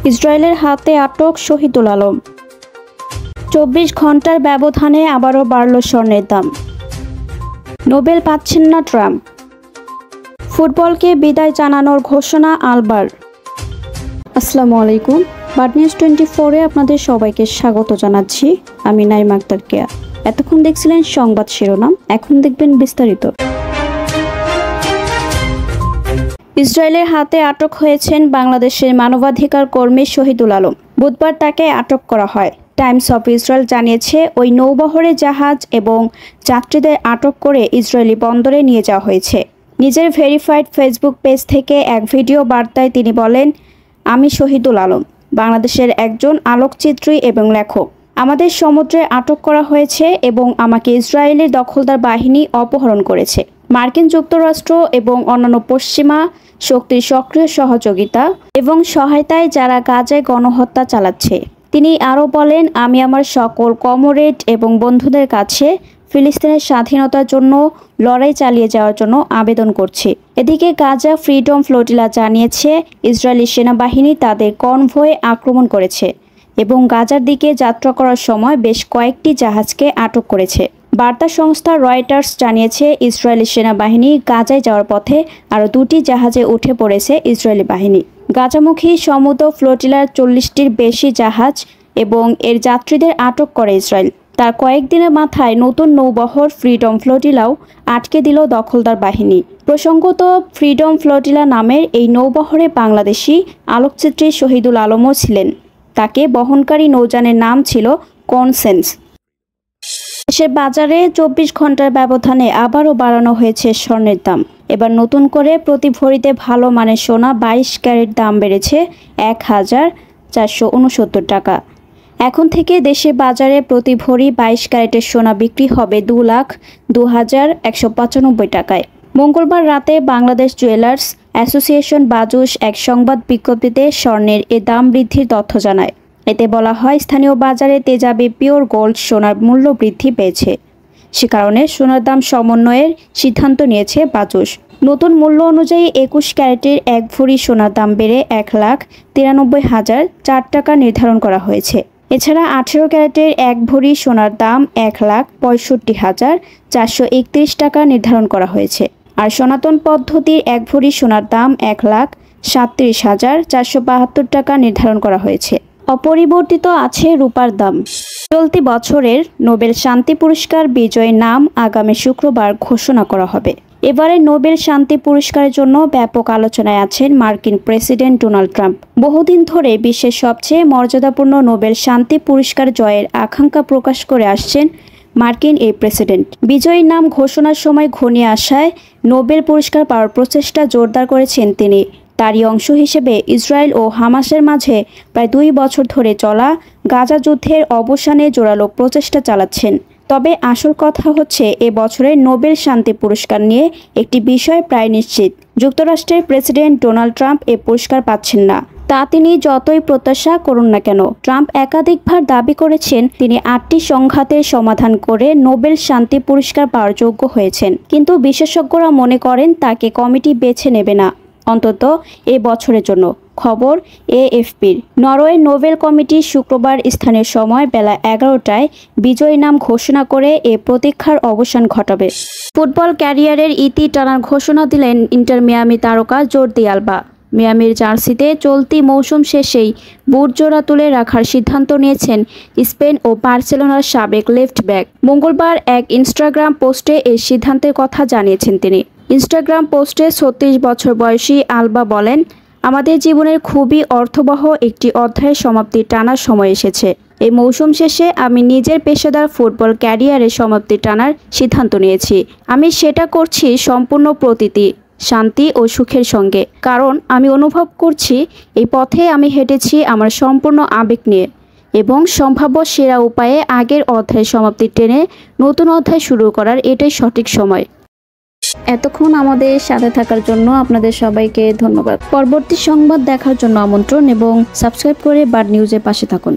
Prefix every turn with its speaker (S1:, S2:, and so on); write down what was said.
S1: ইসরায়েলের হাতে আটক শহীদুল আলম। 24 ঘন্টার ব্যবধানে আবারও বাড়ল স্বর্ণের দাম। নোবেল পাচ্ছেন না ট্রাম্প। ফুটবলকে বিদায় জানানোর ঘোষণা আলবার। আসসালামু আলাইকুম। বার্ড নিউজ 24-এ আপনাদের সবাইকে স্বাগত জানাচ্ছি। আমি নাইমা আক্তার কেয়া। এতক্ষণ দেখছিলেন সংবাদ শিরোনাম, এখন দেখবেন বিস্তারিত। ইসরায়েলের হাতে আটক হয়েছেন বাংলাদেশের মানবাধিকার কর্মী শহীদুল আলম। বুধবার তাকে আটক করা হয়। টাইমস অফ ইসরায়েল জানিয়েছে, ওই নৌবহরে জাহাজ এবং যাত্রীদের আটক করে ইসরায়েলি বন্দরে নিয়ে যাওয়া হয়েছে। নিজের ভেরিফাইড ফেসবুক পেজ থেকে এক ভিডিও বার্তায় তিনি বলেন, আমি শহীদুল আলম, বাংলাদেশের একজন আলোকচিত্রী এবং লেখক। আমাদের সমুদ্রে আটক করা হয়েছে এবং আমাকে ইসরায়েলের দখলদার বাহিনী অপহরণ করেছে। মার্কিন যুক্তরাষ্ট্র এবং অন্যান্য পশ্চিমা শক্তির সক্রিয় সহযোগিতা এবং সহায়তায় যারা গাজায় গণহত্যা চালাচ্ছে। তিনি আরও বলেন, আমি আমার সকল কমরেড এবং বন্ধুদের কাছে ফিলিস্তিনের স্বাধীনতার জন্য লড়াই চালিয়ে যাওয়ার জন্য আবেদন করছি। এদিকে গাজা ফ্রিডম ফ্লোটিলা জানিয়েছে, ইসরায়েলি সেনাবাহিনী তাদের কনভয়ে আক্রমণ করেছে এবং গাজার দিকে যাত্রা করার সময় বেশ কয়েকটি জাহাজকে আটক করেছে। বার্তা সংস্থা রয়টার্স জানিয়েছে, ইসরায়েলি সেনাবাহিনী গাজায় যাওয়ার পথে আরও 2টি জাহাজে উঠে পড়েছে ইসরায়েলি বাহিনী। গাজামুখী সমুদ্র ফ্লোটিলার 40টির বেশি জাহাজ এবং এর যাত্রীদের আটক করে ইসরায়েল। তার কয়েকদিনের মাথায় নতুন নৌবহর ফ্রিডম ফ্লোটিলাও আটকে দিল দখলদার বাহিনী। প্রসঙ্গত, ফ্রিডম ফ্লোটিলা নামের এই নৌবহরে বাংলাদেশি আলোকচিত্রী শহীদুল আলমও ছিলেন। তাকে বহনকারী নৌযানের নাম ছিল কনসেন্স। দেশের বাজারে 24 ঘন্টার ব্যবধানে আবারও বাড়ানো হয়েছে স্বর্ণের দাম। এবার নতুন করে প্রতি ভরিতে ভালো মানের সোনা 22 ক্যারেট দাম বেড়েছে 1469 টাকা। এখন থেকে দেশের বাজারে প্রতি ভরি 22 ক্যারেটের সোনা বিক্রি হবে 2,02,195 টাকায়। মঙ্গলবার রাতে বাংলাদেশ জুয়েলার্স অ্যাসোসিয়েশন বাজুস এক সংবাদ বিজ্ঞপ্তিতে স্বর্ণের এ দাম বৃদ্ধির তথ্য জানায়। এতে বলা হয়, স্থানীয় বাজারে তেজাবি পিওর গোল্ড সোনার মূল্য বৃদ্ধি পেয়েছে। সে কারণে সোনার দাম সমন্বয়ের সিদ্ধান্ত নিয়েছে বাজুস। নতুন মূল্য অনুযায়ী 21 ক্যারেটের 1 ভরি সোনার দাম বেড়ে 1,93,004 টাকা নির্ধারণ করা হয়েছে। এছাড়া 18 ক্যারেটের 1 ভরি সোনার দাম 1,65,431 টাকা নির্ধারণ করা হয়েছে। আর সনাতন পদ্ধতির 1 ভরি সোনার দাম 1,37,472 টাকা নির্ধারণ করা হয়েছে। অপরিবর্তিত আছে রূপার দাম। চলতি বছরের নোবেল শান্তি পুরস্কার বিজয়ীর নাম আগামী শুক্রবার ঘোষণা করা হবে। এবারে নোবেল শান্তি পুরস্কারের জন্য ব্যাপক আলোচনায় আছেন মার্কিন প্রেসিডেন্ট ডোনাল্ড ট্রাম্প। বহুদিন ধরে বিশ্বের সবচেয়ে মর্যাদাপূর্ণ নোবেল শান্তি পুরস্কার জয়ের আকাঙ্ক্ষা প্রকাশ করে আসছেন মার্কিন এই প্রেসিডেন্ট। বিজয়ীর নাম ঘোষণার সময় ঘনিয়ে আসায় নোবেল পুরস্কার পাওয়ার প্রচেষ্টা জোরদার করেছেন তিনি। তারই অংশ হিসেবে ইসরায়েল ও হামাসের মাঝে প্রায় 2 বছর ধরে চলা গাজা যুদ্ধের অবসানে জোরালো প্রচেষ্টা চালাচ্ছেন। তবে আসল কথা হচ্ছে, এ বছরের নোবেল শান্তি পুরস্কার নিয়ে একটি বিষয় প্রায় নিশ্চিত। যুক্তরাষ্ট্রের প্রেসিডেন্ট ডোনাল্ড ট্রাম্প এ পুরস্কার পাচ্ছেন না। তা তিনি যতই প্রত্যাশা করুন না কেন। ট্রাম্প একাধিকবার দাবি করেছেন তিনি 8টি সংঘাতের সমাধান করে নোবেল শান্তি পুরস্কার পাওয়ার যোগ্য হয়েছেন। কিন্তু বিশেষজ্ঞরা মনে করেন তাকে কমিটি বেছে নেবে না, অন্তত এ বছরের জন্য। খবর AFP'র। নরওয়ের নোবেল কমিটি শুক্রবার স্থানীয় সময় বেলা 11টায় বিজয়ী নাম ঘোষণা করে এ প্রতীক্ষার অবসান ঘটাবে। ফুটবল ক্যারিয়ারের ইতি টানার ঘোষণা দিলেন ইন্টার মিয়ামি তারকা জর্দি আলবা। মিয়ামির জার্সিতে চলতি মৌসুম শেষেই বুট জোড়া তুলে রাখার সিদ্ধান্ত নিয়েছেন স্পেন ও বার্সেলোনার সাবেক লেফট ব্যাক। মঙ্গলবার এক ইনস্টাগ্রাম পোস্টে এই সিদ্ধান্তের কথা জানিয়েছেন তিনি। ইনস্টাগ্রাম পোস্টে 36 বছর বয়সী আলবা বলেন, আমাদের জীবনের খুবই অর্থবহ একটি অধ্যায়ের সমাপ্তি টানার সময় এসেছে। এই মৌসুম শেষে আমি নিজের পেশাদার ফুটবল ক্যারিয়ারের সমাপ্তি টানার সিদ্ধান্ত নিয়েছি। আমি সেটা করছি সম্পূর্ণ প্রতীতি, শান্তি ও সুখের সঙ্গে, কারণ আমি অনুভব করছি এই পথে আমি হেঁটেছি আমার সম্পূর্ণ আবেগ নিয়ে এবং সম্ভাব্য সেরা উপায়ে আগের অধ্যায়ের সমাপ্তি টেনে নতুন অধ্যায় শুরু করার এটাই সঠিক সময়। এতক্ষণ আমাদের সাথে থাকার জন্য আপনাদের সবাইকে ধন্যবাদ। পরবর্তী সংবাদ দেখার জন্য আমন্ত্রণ এবং সাবস্ক্রাইব করে বার্ড নিউজের পাশে থাকুন।